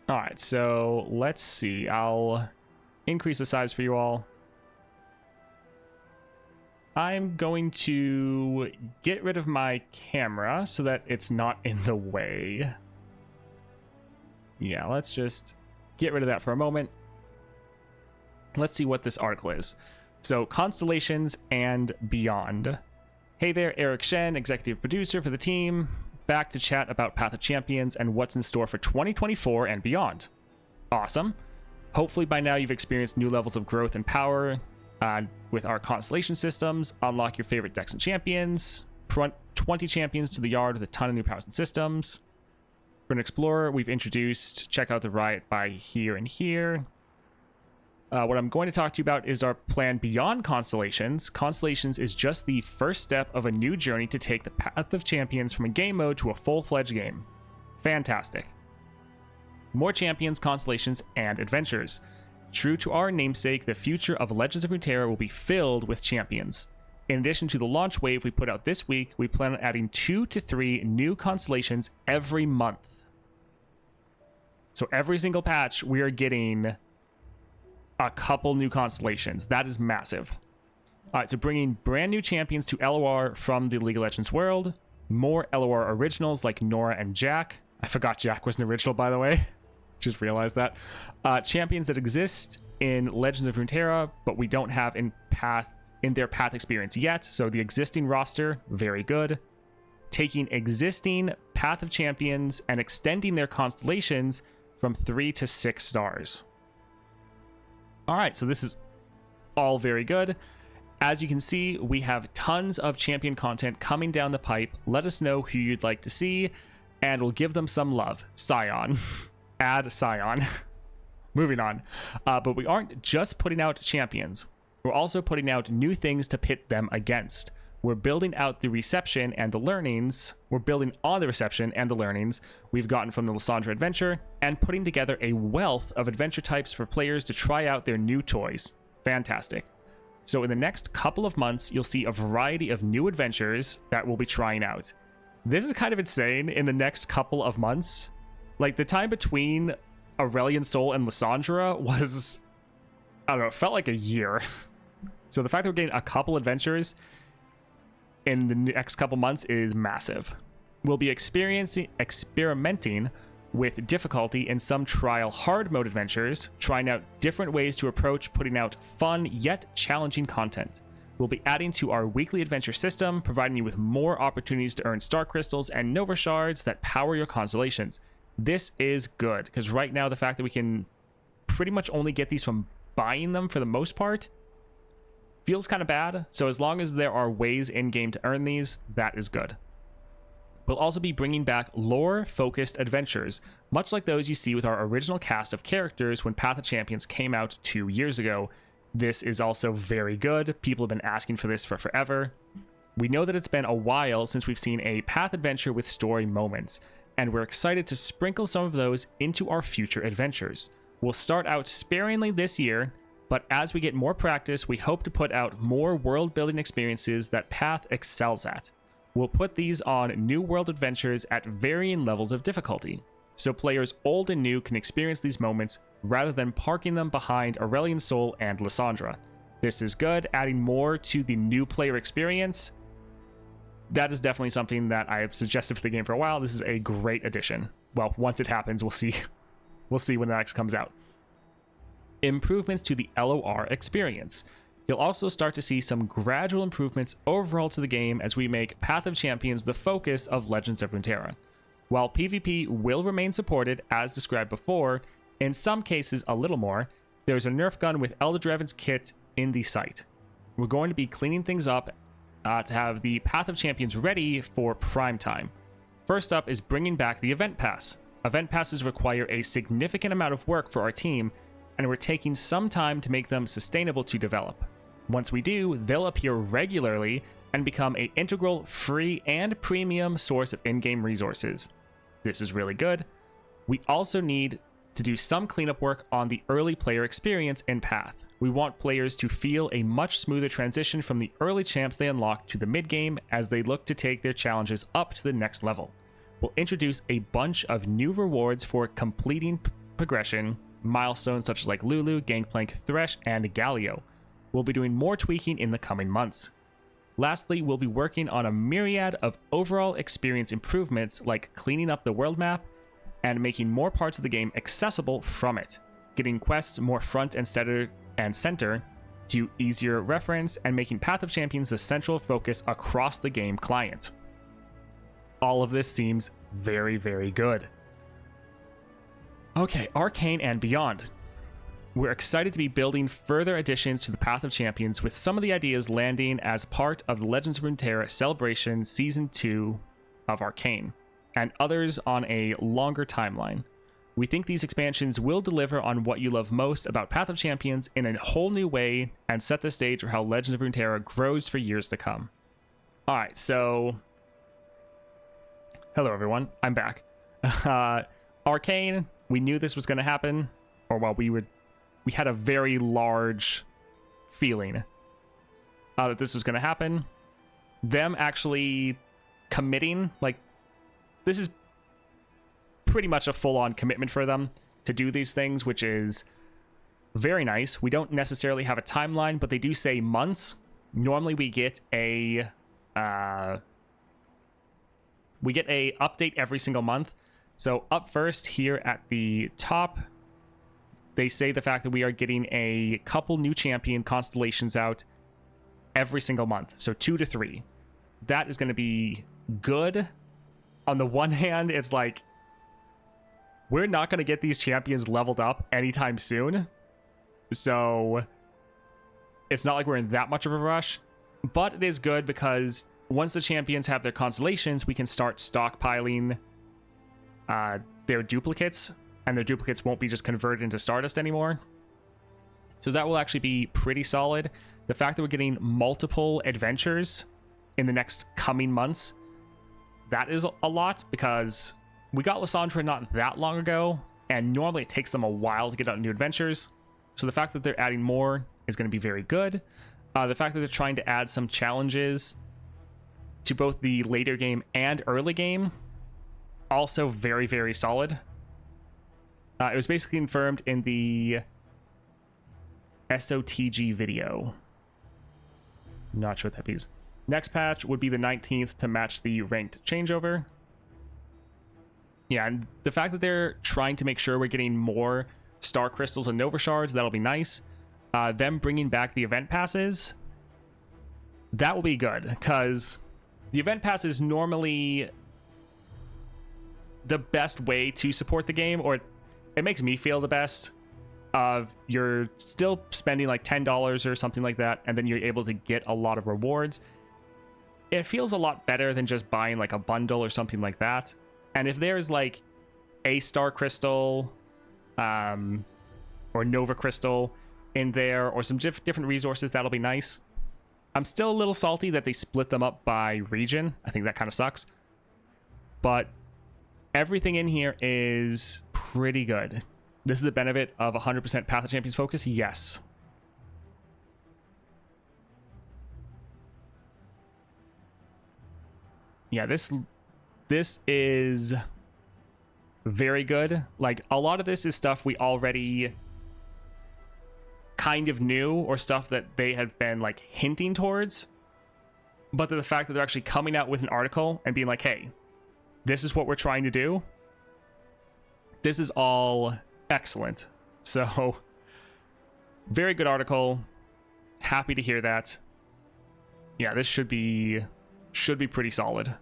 All right, so let's see. I'll increase the size for you all. I'm going to get rid of my camera so that it's not in the way. Yeah, let's just get rid of that for a moment. Let's see what this article is. So, Constellations and Beyond. Hey there, Eric Shen, executive producer for the team. Back to chat about Path of Champions and what's in store for 2024 and beyond. Awesome. Hopefully by now you've experienced new levels of growth and power with our Constellation systems. Unlock your favorite decks and champions. 20 champions to the yard with a ton of new powers and systems. For an explorer, we've introduced check out the Riot by here and here. What I'm going to talk to you about is our plan beyond Constellations. Constellations is just the first step of a new journey to take the Path of Champions from a game mode to a full-fledged game. Fantastic. More champions, constellations, and adventures. True to our namesake, the future of Legends of Runeterra will be filled with champions. In addition to the launch wave we put out this week, we plan on adding 2 to 3 new constellations every month. So every single patch, we are getting a couple new constellations. That is massive. All right, so bringing brand new champions to LOR from the League of Legends world. More LOR originals like Nora and Jack. I forgot Jack was an original, by the way. Just realized that. Champions that exist in Legends of Runeterra, but we don't have in their path experience yet. So the existing roster, very good. Taking existing Path of Champions and extending their constellations from 3 to 6 stars. All right, so this is all very good. As you can see, we have tons of champion content coming down the pipe. Let us know who you'd like to see, and we'll give them some love. Sion. Add Sion. Moving on. But we aren't just putting out champions. We're also putting out new things to pit them against. We're building out the reception and the learnings. We're building on the reception and the learnings we've gotten from the Lissandra adventure and putting together a wealth of adventure types for players to try out their new toys. Fantastic. So in the next couple of months, you'll see a variety of new adventures that we'll be trying out. This is kind of insane in the next couple of months. Like the time between Aurelion Sol and Lissandra was, I don't know, it felt like a year. So the fact that we're getting a couple adventures in the next couple months is massive. We'll be experimenting with difficulty in some trial hard mode adventures, trying out different ways to approach putting out fun yet challenging content. We'll be adding to our weekly adventure system, providing you with more opportunities to earn star crystals and nova shards that power your constellations. This is good, because right now the fact that we can pretty much only get these from buying them for the most part feels kind of bad. So as long as there are ways in-game to earn these, that is good. We'll also be bringing back lore-focused adventures, much like those you see with our original cast of characters when Path of Champions came out 2 years ago. This is also very good. People have been asking for this for forever. We know that it's been a while since we've seen a Path adventure with story moments, and we're excited to sprinkle some of those into our future adventures. We'll start out sparingly this year, but as we get more practice, we hope to put out more world-building experiences that Path excels at. We'll put these on new world adventures at varying levels of difficulty, so players old and new can experience these moments rather than parking them behind Aurelion Sol and Lissandra. This is good, adding more to the new player experience. That is definitely something that I have suggested for the game for a while. This is a great addition. Well, once it happens, we'll see. We'll see when it actually comes out. Improvements to the LOR experience. You'll also start to see some gradual improvements overall to the game as we make Path of Champions the focus of Legends of Runeterra. While PvP will remain supported, as described before, in some cases a little more, there's a nerf gun with Eldred's kit in the site. We're going to be cleaning things up to have the Path of Champions ready for prime time. First up is bringing back the Event Pass. Event Passes require a significant amount of work for our team, and we're taking some time to make them sustainable to develop. Once we do, they'll appear regularly and become an integral, free, and premium source of in-game resources. This is really good. We also need to do some cleanup work on the early player experience in Path. We want players to feel a much smoother transition from the early champs they unlock to the mid-game as they look to take their challenges up to the next level. We'll introduce a bunch of new rewards for completing progression, milestones such as like Lulu, Gangplank, Thresh, and Galio. We'll be doing more tweaking in the coming months. Lastly, we'll be working on a myriad of overall experience improvements like cleaning up the world map and making more parts of the game accessible from it, getting quests more front and center to easier reference, and making Path of Champions the central focus across the game client. All of this seems very, very good. Okay, Arcane and beyond. We're excited to be building further additions to the Path of Champions, with some of the ideas landing as part of the Legends of Runeterra Celebration Season 2 of Arcane, and others on a longer timeline. We think these expansions will deliver on what you love most about Path of Champions in a whole new way and set the stage for how Legends of Runeterra grows for years to come. Alright, so... Hello everyone, I'm back. Arcane, we knew this was going to happen, or well, we had a very large feeling that this was going to happen. Them actually committing, like, this is pretty much a full-on commitment for them to do these things, which is very nice. We don't necessarily have a timeline, but they do say months. Normally we get a update every single month. So up first here at the top, they say the fact that we are getting a couple new champion constellations out every single month. So 2 to 3. That is going to be good. On the one hand, it's like, we're not going to get these champions leveled up anytime soon. So it's not like we're in that much of a rush. But it is good because once the champions have their constellations, we can start stockpiling their duplicates. And their duplicates won't be just converted into Stardust anymore. So that will actually be pretty solid. The fact that we're getting multiple adventures in the next coming months, that is a lot, because we got Lysandra not that long ago, and normally it takes them a while to get out new adventures. So the fact that they're adding more is going to be very good. The fact that they're trying to add some challenges to both the later game and early game, also very, very solid. It was basically confirmed in the SOTG video. Not sure what that means. Next patch would be the 19th to match the ranked changeover. Yeah, and the fact that they're trying to make sure we're getting more Star Crystals and Nova Shards, that'll be nice. Them bringing back the event passes, that will be good, because the event pass is normally the best way to support the game, or it makes me feel the best. You're still spending like $10 or something like that, and then you're able to get a lot of rewards. It feels a lot better than just buying like a bundle or something like that. And if there's like a Star Crystal or Nova Crystal in there, or some different resources, that'll be nice. I'm still a little salty that they split them up by region. I think that kind of sucks. But everything in here is pretty good. This is the benefit of 100% Path of Champions focus, yes. Yeah, this is very good. Like, a lot of this is stuff we already kind of knew, or stuff that they have been like hinting towards. But the fact that they're actually coming out with an article and being like, hey, this is what we're trying to do. This is all excellent. So, very good article. Happy to hear that. Yeah, this should be pretty solid.